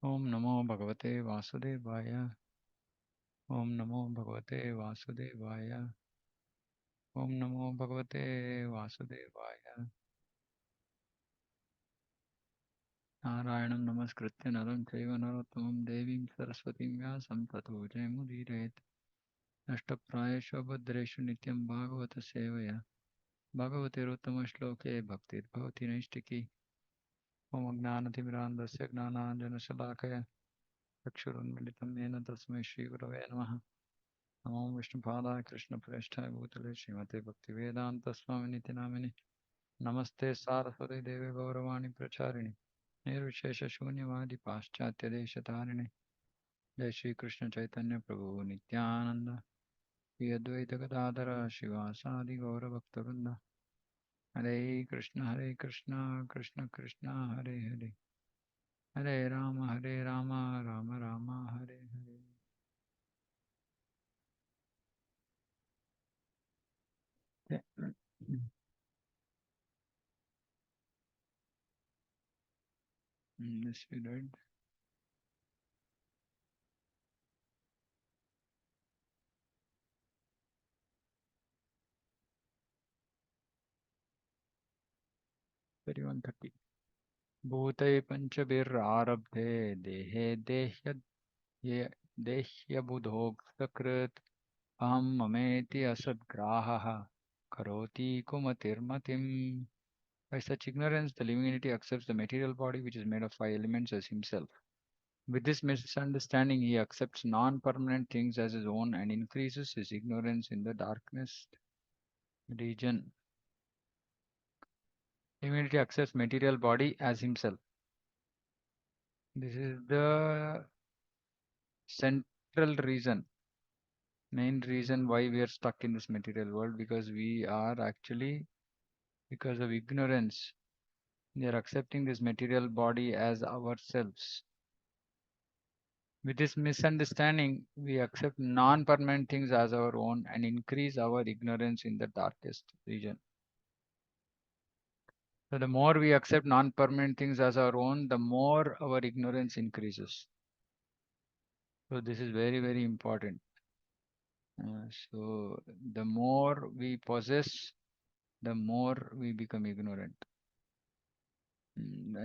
ओम नमो भगवते वासुदेवाय। ओम नमो भगवते वासुदेवाय। ओम नमो भगवते वासुदेवाय। नारायणं नमस्कृत्य नरं चैव नरोत्तमं देवीं सरस्वतीं व्यासं ततो जयमुदीरयेत्। नष्टप्रायेषु भद्रेषु नित्यं भागवत सेवया भगवतेरुत्तमश्लोके भक्तिर्भवति नैष्टिकी। ओम ज्ञानतिमिरान्धस्य ज्ञानाञ्जनशलाकया चक्षुरुन्मिलितं येन तस्मै श्रीगुरवे नमः। नमो विष्णुपादाय कृष्णप्रेष्ठाय भूतले श्रीमते भक्तिवेदान्तस्वामिनिति नामिने। नमस्ते सारस्वती देवे गौरवाणी प्रचारिणे निर्विशेषशून्यवादी पाश्चात्यदेशतारिणे। जय श्री कृष्ण चैतन्य प्रभु नित्यानंद श्री अद्वैत गदाधर शिवासादि गौरभक्तवृंद। हरे कृष्ण कृष्ण कृष्ण हरे हरे, हरे Ram Ram Ram Hare Hare. Yes, we read. Very 130. भूते पञ्चभिरारब्धे देहे ये देह्यबुधोक्तकृत् अहं ममेति असद्ग्राहः करोति कुमतिर्मतिम्. By such ignorance, the living entity accepts the material body which is made of five elements as himself. With this misunderstanding, he accepts non-permanent things as his own and increases his ignorance in the darkness region. Living entity accepts material body as himself. This is the central reason, main reason why we are stuck in this material world, because we are actually, because of ignorance, we are accepting this material body as ourselves. With this misunderstanding, we accept non-permanent things as our own and increase our ignorance in the darkest region. So the more we accept non-permanent things as our own, the more our ignorance increases. So this is very, very important. So the more we possess, the more we become ignorant.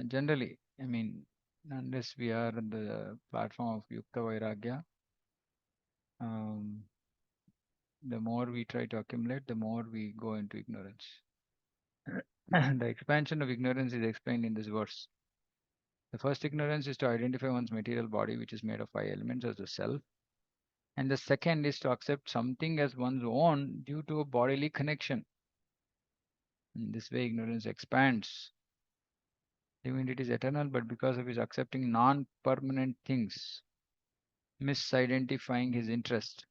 Generally, I mean, unless we are on the platform of Yukta Vairagya, um, the more we try to accumulate, the more we go into ignorance. The expansion of ignorance is explained in this verse. The first ignorance is to identify one's material body, which is made of five elements, as the self. And the second is to accept something as one's own due to a bodily connection. In this way, ignorance expands. Divinity is eternal, but because of his accepting non-permanent things, misidentifying his interest,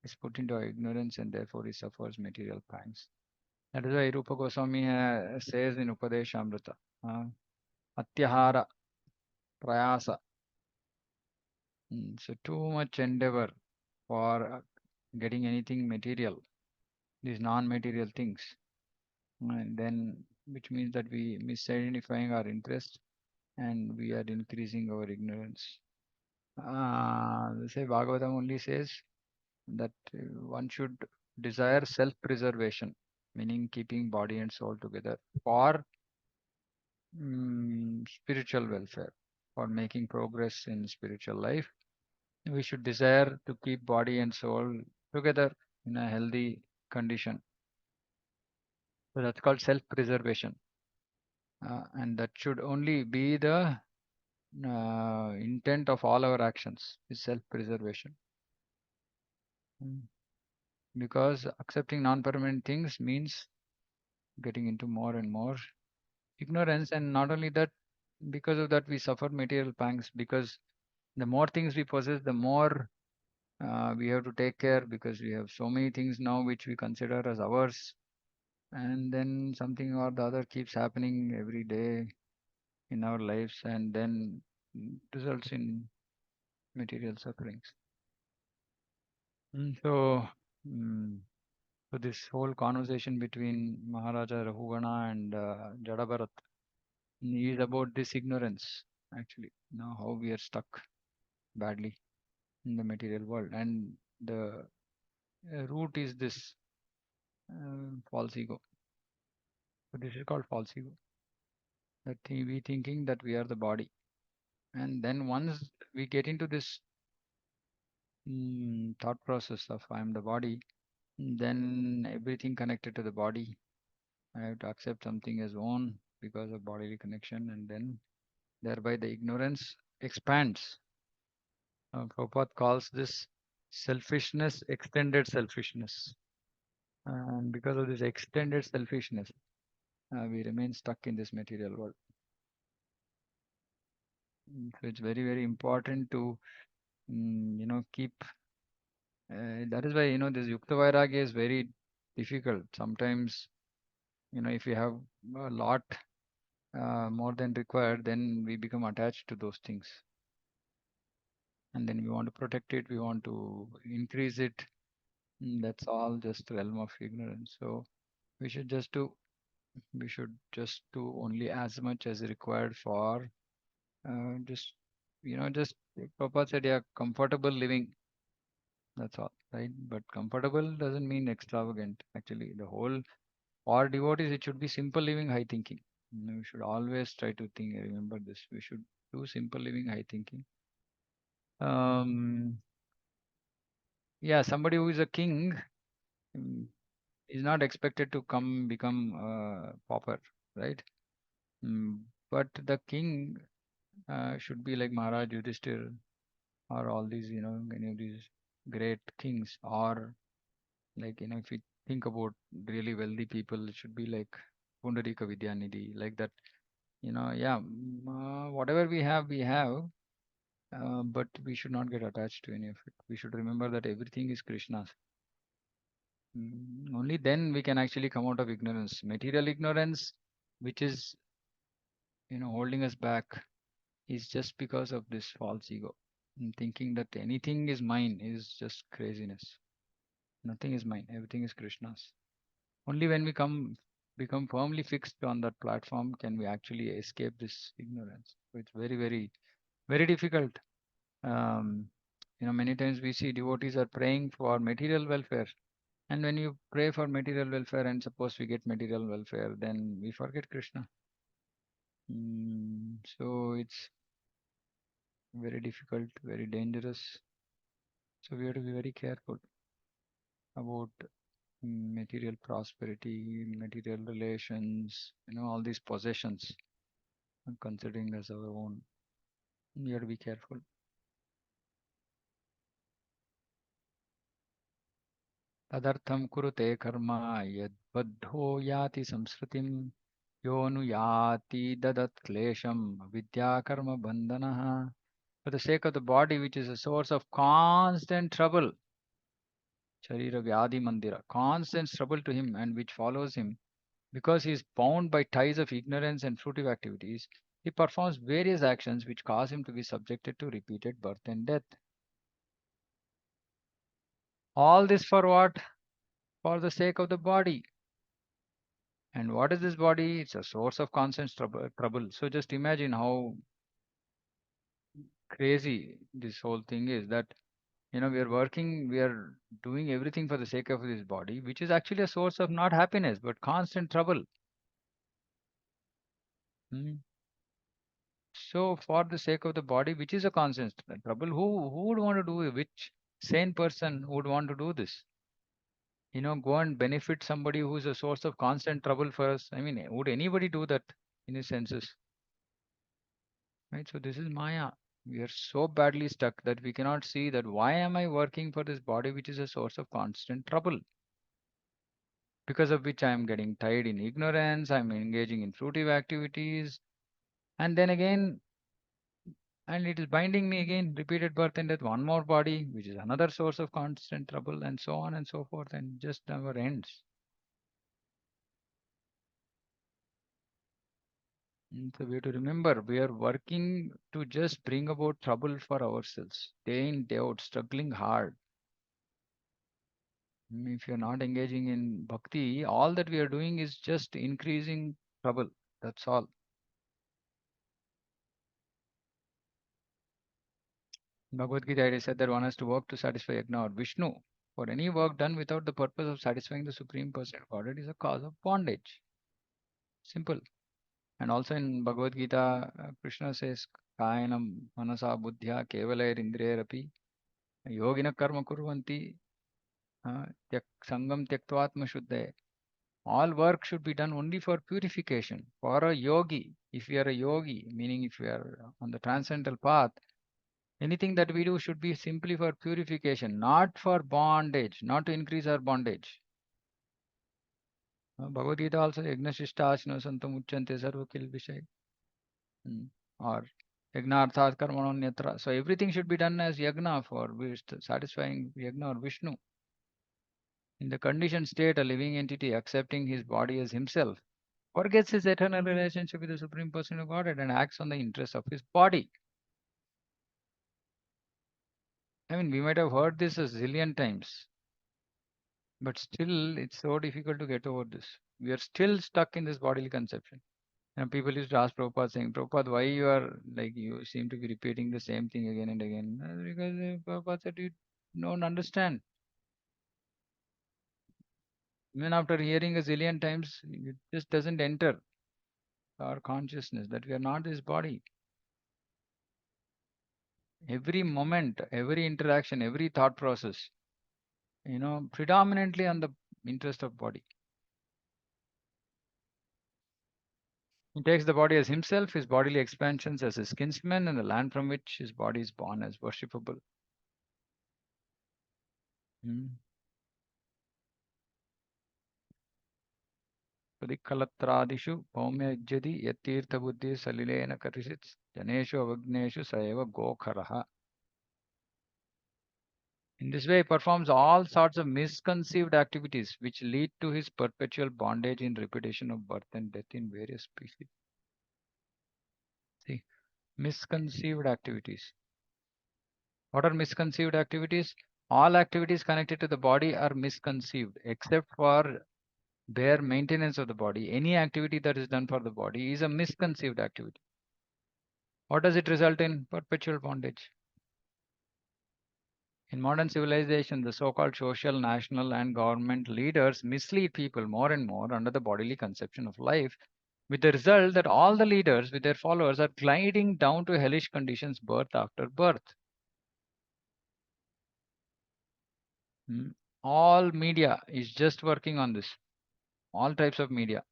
is put into ignorance and therefore he suffers material pangs. That is why Rupa Goswami says in Upadeshamrita, Atyahara Prayasa. So too much endeavor for getting anything material, these non-material things, and then which means that we misidentifying our interest and we are increasing our ignorance. Say Bhagavatam only says that one should desire self-preservation, meaning keeping body and soul together for spiritual welfare, for making progress in spiritual life. We should desire to keep body and soul together in a healthy condition. So that's called self-preservation, and that should only be the intent of all our actions is self-preservation. Because accepting non-permanent things means getting into more and more ignorance, and not only that, because of that we suffer material pangs, because the more things we possess, the more we have to take care, because we have so many things now which we consider as ours, and then something or the other keeps happening every day in our lives, and then results in material sufferings. So, mm, so this whole conversation between Maharaja Rahugana and Jadabharat is about this ignorance. actually. Now, how we are stuck badly in the material world. And the root is this false ego. So, this is called false ego. That we thinking that we are the body. And then once we get into this thought process of I am the body, then everything connected to the body, I have to accept something as own because of bodily connection, and then thereby the ignorance expands. Prabhupada calls this selfishness, extended selfishness. And because of this extended selfishness, we remain stuck in this material world. So it's very, very important to, keep. That is why, this Yukta Vairagya is very difficult. Sometimes, if you have a lot more than required, then we become attached to those things. And then we want to protect it, we want to increase it. That's all just realm of ignorance. So we should just do we should just do only as much as required for just just like Prabhupada said, yeah, comfortable living. That's all, right? But comfortable doesn't mean extravagant. Actually, the whole for devotees, it should be simple living, high thinking. We should always try to think. Remember this. We should do simple living, high thinking. Um, yeah, somebody who is a king mm, is not expected to come become pauper, right? Mm, but the king should be like Maharaj Yudhishthir or all these, any of these great kings, or like, if you think about really wealthy people, it should be like Pundarika Vidyanidhi, like that, yeah, whatever we have, but we should not get attached to any of it. We should remember that everything is Krishna's. Only then we can actually come out of ignorance. Material ignorance, which is, holding us back, is just because of this false ego. Thinking that anything is mine is just craziness. Nothing is mine. Everything is Krishna's. Only when we become firmly fixed on that platform can we actually escape this ignorance. So it's very, very, very difficult. Um, many times we see devotees are praying for material welfare. And when you pray for material welfare and suppose we get material welfare, then we forget Krishna. So it's very difficult, very dangerous. So we have to be very careful about material prosperity, material relations, all these possessions, and considering as our own. We have to be careful. तदर्थं कुरुते कर्म यद्बद्धो याति संस्कृतिं योऽनुयाति ददत् क्लेशं विद्याकर्म बन्धनः. For the sake of the body, which is a source of constant trouble, Sharira Vyadi Mandira, constant trouble to him and which follows him, because he is bound by ties of ignorance and fruitive activities, he performs various actions which cause him to be subjected to repeated birth and death. All this for what? For the sake of the body. And what is this body? It's a source of constant trouble. So just imagine how crazy this whole thing is that, we are working, we are doing everything for the sake of this body, which is actually a source of not happiness, but constant trouble. Hmm. So, for the sake of the body, which is a constant trouble, who would want to do it? Which sane person would want to do this? Go and benefit somebody who is a source of constant trouble for us. I mean, would anybody do that in his senses? Right? So, this is Maya. We are so badly stuck that we cannot see that why am I working for this body, which is a source of constant trouble? Because of which I am getting tied in ignorance, I'm engaging in fruitive activities, and then again and it is binding me again, repeated birth and death, one more body, which is another source of constant trouble, and so on and so forth, and just never ends. So we have to remember we are working to just bring about trouble for ourselves, day in, day out, struggling hard. If you're not engaging in bhakti, all that we are doing is just increasing trouble. That's all. Bhagavad Gita it is said that one has to work to satisfy Yagna or Vishnu. For any work done without the purpose of satisfying the Supreme Person of Godhead is a cause of bondage. Simple. And also in Bhagavad Gita, Krishna says, Kayanam manasa buddhya kevalair indriyarapi yogina karma kurvanti sangam tyaktvatma shuddhe. All work should be done only for purification. For a yogi, if you are a yogi, meaning if you are on the transcendental path, anything that we do should be simply for purification, not for bondage, not to increase our bondage. Bhagavad Gita also, Yagna Shishta Asno Santam Uchyante Sarva Kil Vishay. Or Yagna Arthat Karmano Nyatra. So everything should be done as Yagna for satisfying Yagna or Vishnu. In the conditioned state, a living entity accepting his body as himself forgets his eternal relationship with the Supreme Person of Godhead and acts on the interest of his body. I mean, we might have heard this a zillion times, but still it's so difficult to get over this. We are still stuck in this bodily conception. And people used to ask Prabhupada saying, Prabhupada, why you are like you seem to be repeating the same thing again and again? Because Prabhupada said you don't understand. Even after hearing a zillion times, it just doesn't enter our consciousness that we are not this body. Every moment, every interaction, every thought process, predominantly on the interest of body. He takes the body as himself, his bodily expansions as his kinsman, and the land from which his body is born as worshipable. Hmm. Padikkalattradishu paumyajyadi yattirthabuddhi salilena karisit janeshu avagneshu saeva gokharaha. In this way, he performs all sorts of misconceived activities which lead to his perpetual bondage in repetition of birth and death in various species. See, misconceived activities. What are misconceived activities? All activities connected to the body are misconceived, except for their maintenance of the body. Any activity that is done for the body is a misconceived activity. What does it result in? Perpetual bondage. In modern civilization, the so-called social, national, and government leaders mislead people more and more under the bodily conception of life, with the result that all the leaders with their followers are gliding down to hellish conditions birth after birth. Hmm. All media is just working on this. All types of media.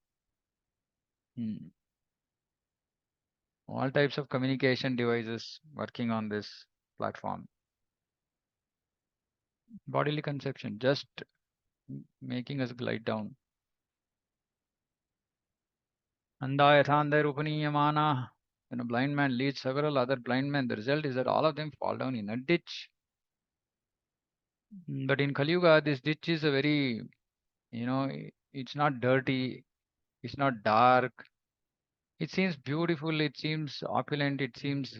Hmm. All types of communication devices working on this platform. Bodily conception, just making us glide down. Anda yathandar upaniyamana. When a blind man leads several other blind men, the result is that all of them fall down in a ditch. But in Kali Yuga, this ditch is a very, it's not dirty, it's not dark. It seems beautiful, it seems opulent, it seems,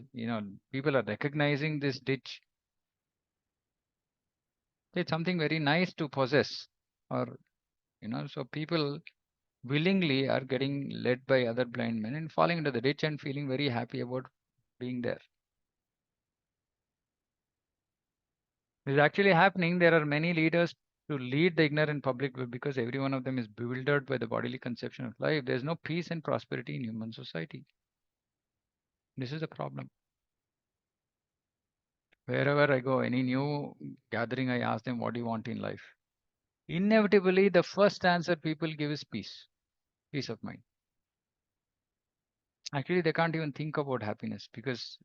people are recognizing this ditch. It's something very nice to possess. Or, so people willingly are getting led by other blind men and falling into the ditch and feeling very happy about being there. This is actually happening. There are many leaders to lead the ignorant public because every one of them is bewildered by the bodily conception of life. There's no peace and prosperity in human society. This is the problem. Wherever I go, any new gathering, I ask them, what do you want in life? Inevitably, the first answer people give is peace of mind. Actually, they can't even think about happiness because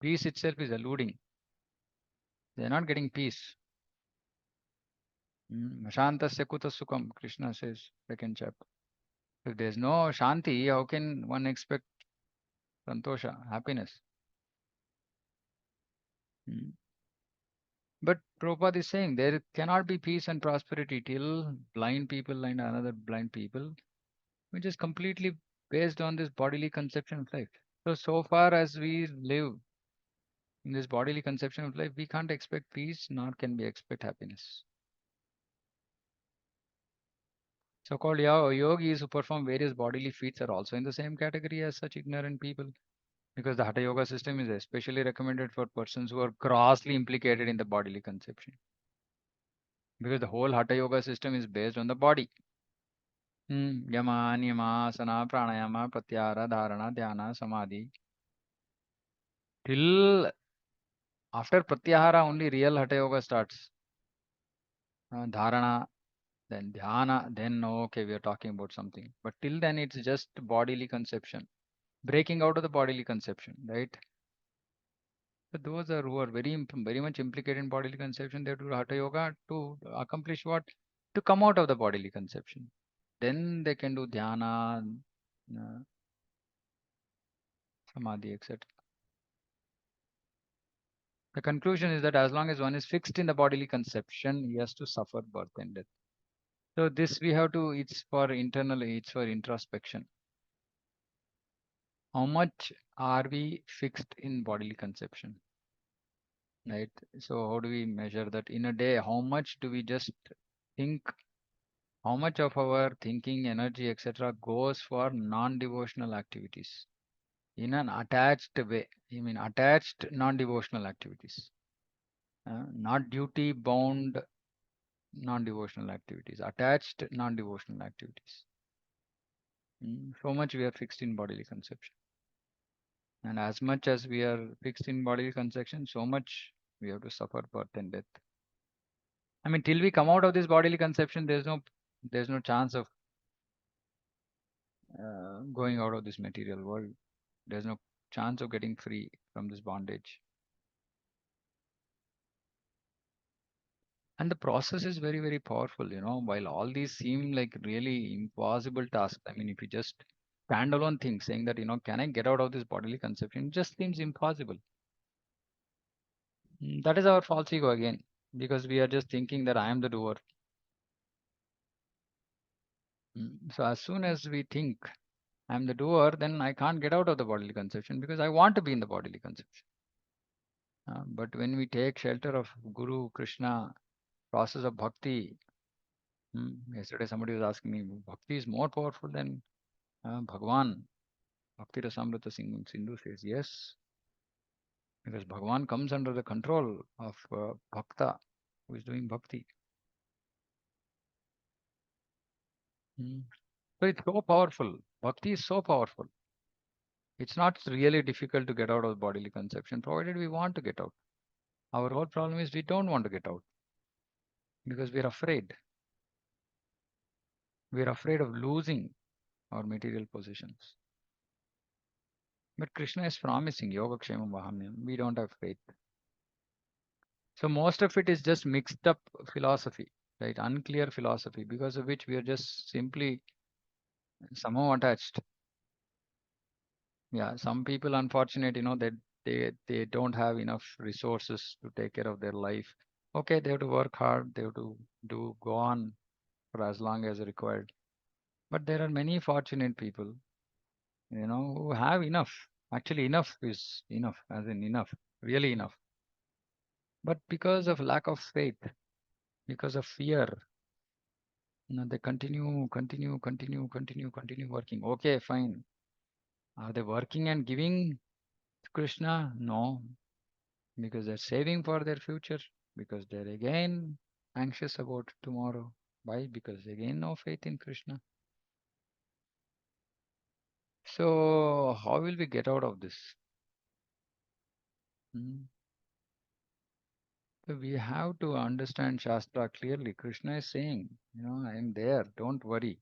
peace itself is eluding. They're not getting peace. Shantasya kuta sukham, Krishna says, second chapter. If there's no shanti, how can one expect santosha, happiness? Mm. But Prabhupada is saying there cannot be peace and prosperity till blind people and another blind people, which is completely based on this bodily conception of life. So far as we live in this bodily conception of life, we can't expect peace, nor can we expect happiness. So-called yogis who perform various bodily feats are also in the same category as such ignorant people. because the Hatha Yoga system is especially recommended for persons who are grossly implicated in the bodily conception. Because the whole Hatha Yoga system is based on the body. Yama, Niyama, Asana, Pranayama, Pratyahara, Dharana, Dhyana, Samadhi. Till after Pratyahara, only real Hatha Yoga starts. Dharana, then Dhyana, then okay, we are talking about something. But till then, it's just bodily conception, breaking out of the bodily conception, right? So those are who are very much implicated in bodily conception. They do Hatha Yoga to accomplish what? To come out of the bodily conception. Then they can do Dhyana, uh, Samadhi, etc. The conclusion is that as long as one is fixed in the bodily conception, he has to suffer birth and death. So this we have to, it's for internal, it's for introspection. How much are we fixed in bodily conception? Right. So how do we measure that in a day? How much do we just think? How much of our thinking, energy, etc., goes for non-devotional activities in an attached way? I mean, attached non-devotional activities, not duty-bound non-devotional activities, attached non-devotional activities. So much we are fixed in bodily conception, and as much as we are fixed in bodily conception, so much we have to suffer birth and death. I mean, till we come out of this bodily conception, there's no chance of going out of this material world. There's no chance of getting free from this bondage. And the process is very, very powerful, while all these seem like really impossible tasks. I mean, if you just standalone think saying that, can I get out of this bodily conception? It just seems impossible. That is our false ego again, because we are just thinking that I am the doer. So as soon as we think I'm the doer, then I can't get out of the bodily conception because I want to be in the bodily conception. But when we take shelter of Guru, Krishna, process of bhakti, yesterday somebody was asking me, bhakti is more powerful than Bhagwan. Bhakti Rasamrita Sindhu says yes, because Bhagwan comes under the control of Bhakta who is doing bhakti. Mm. So it's so powerful. Bhakti is so powerful. It's not really difficult to get out of bodily conception, provided we want to get out. Our whole problem is we don't want to get out because we're afraid. We're afraid of losing our material possessions. But Krishna is promising Yoga Kshemam Vahamyam. We don't have faith. So most of it is just mixed up philosophy, right? Unclear philosophy, because of which we are just simply somehow attached. Yeah, some people unfortunate, that they don't have enough resources to take care of their life. Okay, they have to work hard, they have to do go on for as long as required. But there are many fortunate people, who have enough. Actually, enough is enough, as in enough, really enough. But because of lack of faith, because of fear, they continue working. Okay, fine. Are they working and giving to Krishna? No, because they're saving for their future, because they're again anxious about tomorrow. Why? Because again, no faith in Krishna. So, how will we get out of this? Hmm. So we have to understand Shastra clearly. Krishna is saying, I am there, don't worry.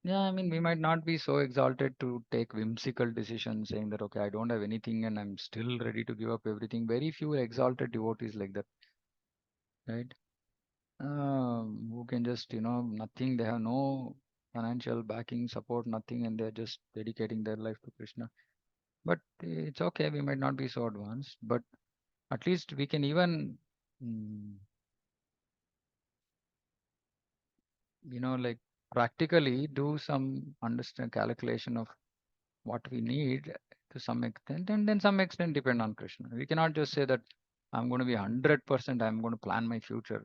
Yeah, I mean, we might not be so exalted to take whimsical decisions saying that, okay, I don't have anything and I'm still ready to give up everything. Very few exalted devotees like that, right? Who can just, nothing, they have no financial backing, support, nothing, and they're just dedicating their life to Krishna. But it's okay, we might not be so advanced, but at least we can even, mm, like practically do some understand calculation of what we need to some extent, and then some extent depend on Krishna. We cannot just say that I'm going to be 100%, I'm going to plan my future,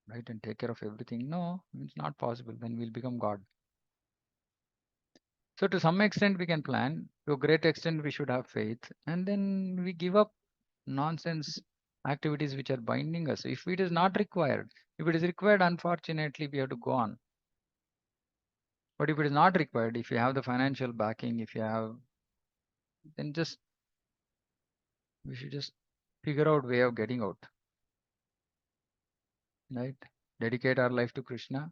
right, and take care of everything. No, it's not possible. Then we'll become God. So to some extent we can plan, to a great extent we should have faith, and then we give up nonsense activities which are binding us. If it is not required, if it is required, unfortunately we have to go on. But if it is not required, if you have the financial backing, if you have, then just we should just figure out way of getting out, right? Dedicate our life to Krishna,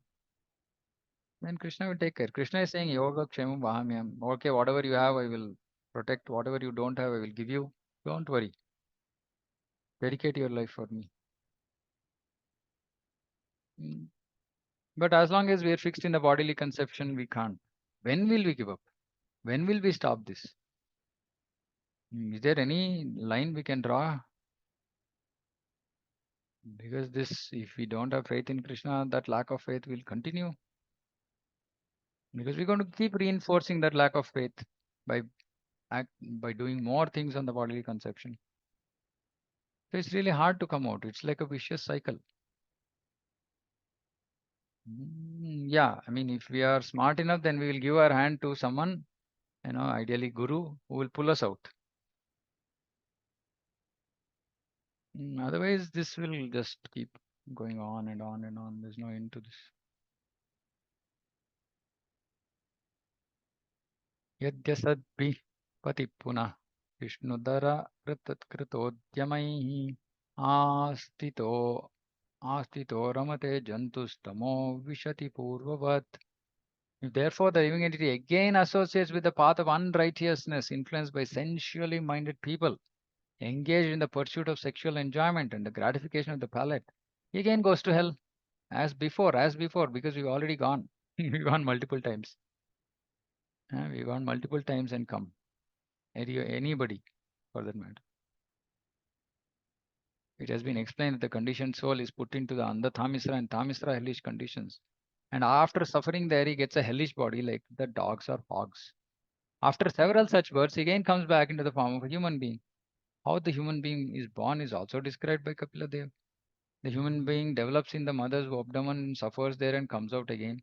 then Krishna will take care. Krishna is saying, Yoga Kshemam Vahamyam. Okay, whatever you have, I will protect. Whatever you don't have, I will give you. Don't worry. Dedicate your life for me. Mm. But as long as we are fixed in the bodily conception, we can't. When will we give up? When will we stop this? Is there any line we can draw? Because this, if we don't have faith in Krishna, that lack of faith will continue. Because we're going to keep reinforcing that lack of faith by by doing more things on the bodily conception. So it's really hard to come out. It's like a vicious cycle. Yeah, I mean, if we are smart enough, then we will give our hand to someone, ideally Guru, who will pull us out. Otherwise, this will just keep going on and on and on. There's no end to this. यद्यसद्भिः पतिपुनः विष्णुदरकृतोद्यमैः आस्तितो आस्तितो रमते जन्तुस्तमो विशति पूर्ववत्. If therefore the living entity again associates with the path of unrighteousness, influenced by sensually minded people, engaged in the pursuit of sexual enjoyment and the gratification of the palate, he again goes to hell as before, because we've already gone. We've gone multiple times. We've gone multiple times and come. Anybody, for that matter. It has been explained that the conditioned soul is put into the Andhathamisra and Thamisra hellish conditions. And after suffering there, he gets a hellish body like the dogs or hogs. After several such births, he again comes back into the form of a human being. How the human being is born is also described by Kapiladev. The human being develops in the mother's abdomen, suffers there, and comes out again.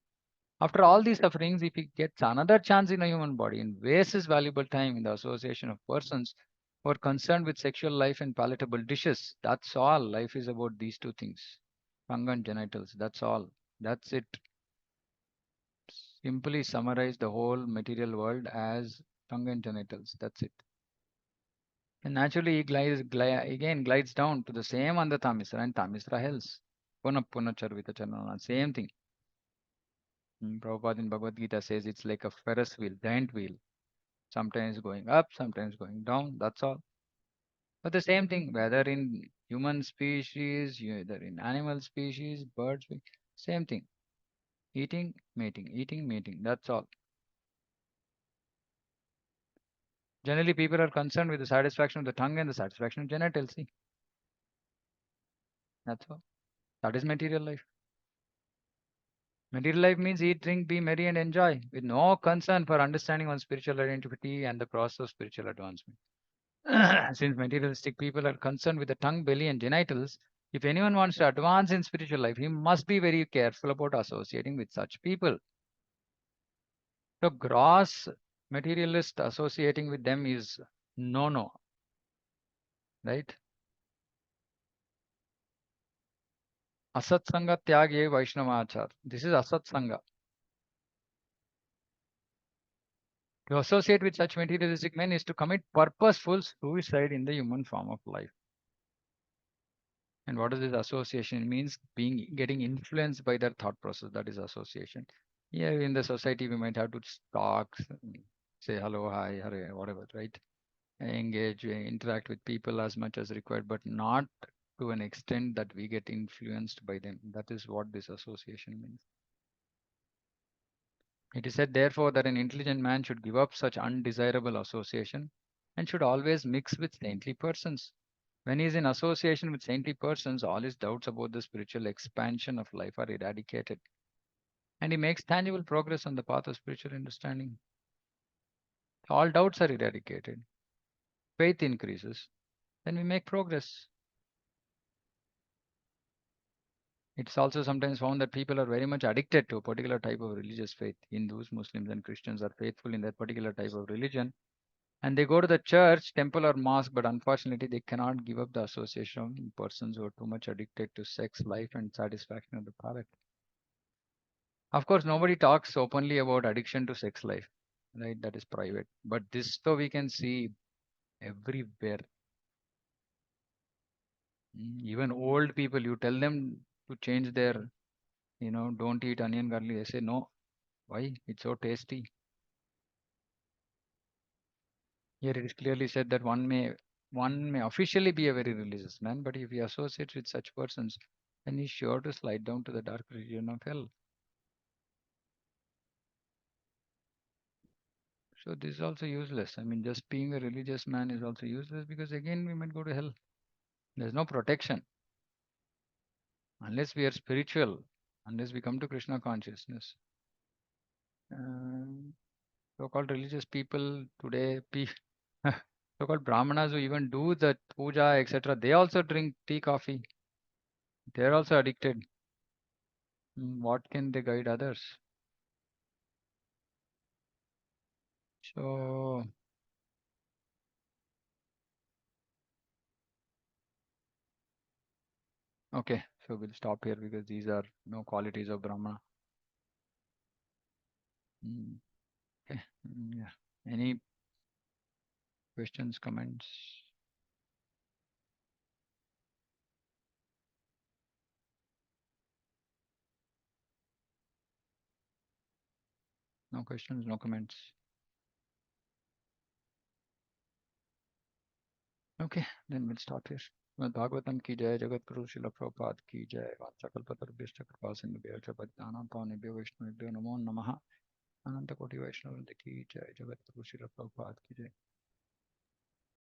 After all these sufferings, if he gets another chance in a human body and wastes his valuable time in the association of persons who are concerned with sexual life and palatable dishes, that's all. Life is about these two things, tongue and genitals. That's all. That's it. Simply summarize the whole material world as tongue and genitals. That's it. And naturally, he again glides down to the same under Thamisra and Thamisra hells. Puna Puna Charvita Charnana, same thing. Prabhupada in Bhagavad Gita says it's like a Ferris wheel, giant wheel. Sometimes going up, sometimes going down. That's all. But the same thing, whether in human species, whether in animal species, birds, same thing. Eating, mating, eating, mating. That's all. Generally, people are concerned with the satisfaction of the tongue and the satisfaction of genitals. See, that's all. That is material life. Material life means eat, drink, be merry, and enjoy, with no concern for understanding one's spiritual identity and the process of spiritual advancement. Since materialistic people are concerned with the tongue, belly, and genitals, if anyone wants to advance in spiritual life, he must be very careful about associating with such people. So, gross materialist associating with them is no, right? Asatsanga tyage Vaishnavachar. This is asatsanga. To associate with such materialistic men is to commit purposeful suicide in the human form of life. And what is this association? It means getting influenced by their thought process. That is association. Yeah, in the society we might have to talk, say hello, hi, hurry, whatever, right? Engage, interact with people as much as required, but not to an extent that we get influenced by them. That is what this association means. It is said, therefore, that an intelligent man should give up such undesirable association and should always mix with saintly persons. When he is in association with saintly persons, all his doubts about the spiritual expansion of life are eradicated, and he makes tangible progress on the path of spiritual understanding. All doubts are eradicated, faith increases, then we make progress. It's also sometimes found that people are very much addicted to a particular type of religious faith. Hindus, Muslims, and Christians are faithful in that particular type of religion. And they go to the church, temple, or mosque, but unfortunately, they cannot give up the association of persons who are too much addicted to sex, life, and satisfaction of the palate. Of course, nobody talks openly about addiction to sex life, right? That is private. But this, though, we can see everywhere. Even old people, you tell them to change their, don't eat onion garlic. They say, no, why? It's so tasty. Here it is clearly said that one may officially be a very religious man, but if he associates with such persons, then he's sure to slide down to the dark region of hell. So this is also useless. I mean, just being a religious man is also useless because again we might go to hell. There's no protection unless we are spiritual, unless we come to Krishna consciousness. Um, So-called religious people today, so-called brahmanas who even do the puja, etc., they also drink tea, coffee. They're also addicted. What can they guide others? So, okay, so we'll stop here because these are no qualities of Brahma. Mm, okay, yeah. Any questions, comments? No questions, no comments. Okay, then we'll stop here. Shrimad Bhagavatam की जय जगत गुरु शिल प्रभुपाद की जय वाञ्छाकल्पतरुभ्यश्च कृपा सिन्धुभ्यश्च पतितानां पावनेभ्यो वैष्णवेभ्यो नमो नमः अनंत कोटि वैष्णव वृंद की जय जगत गुरु शिल प्रभुपाद की जय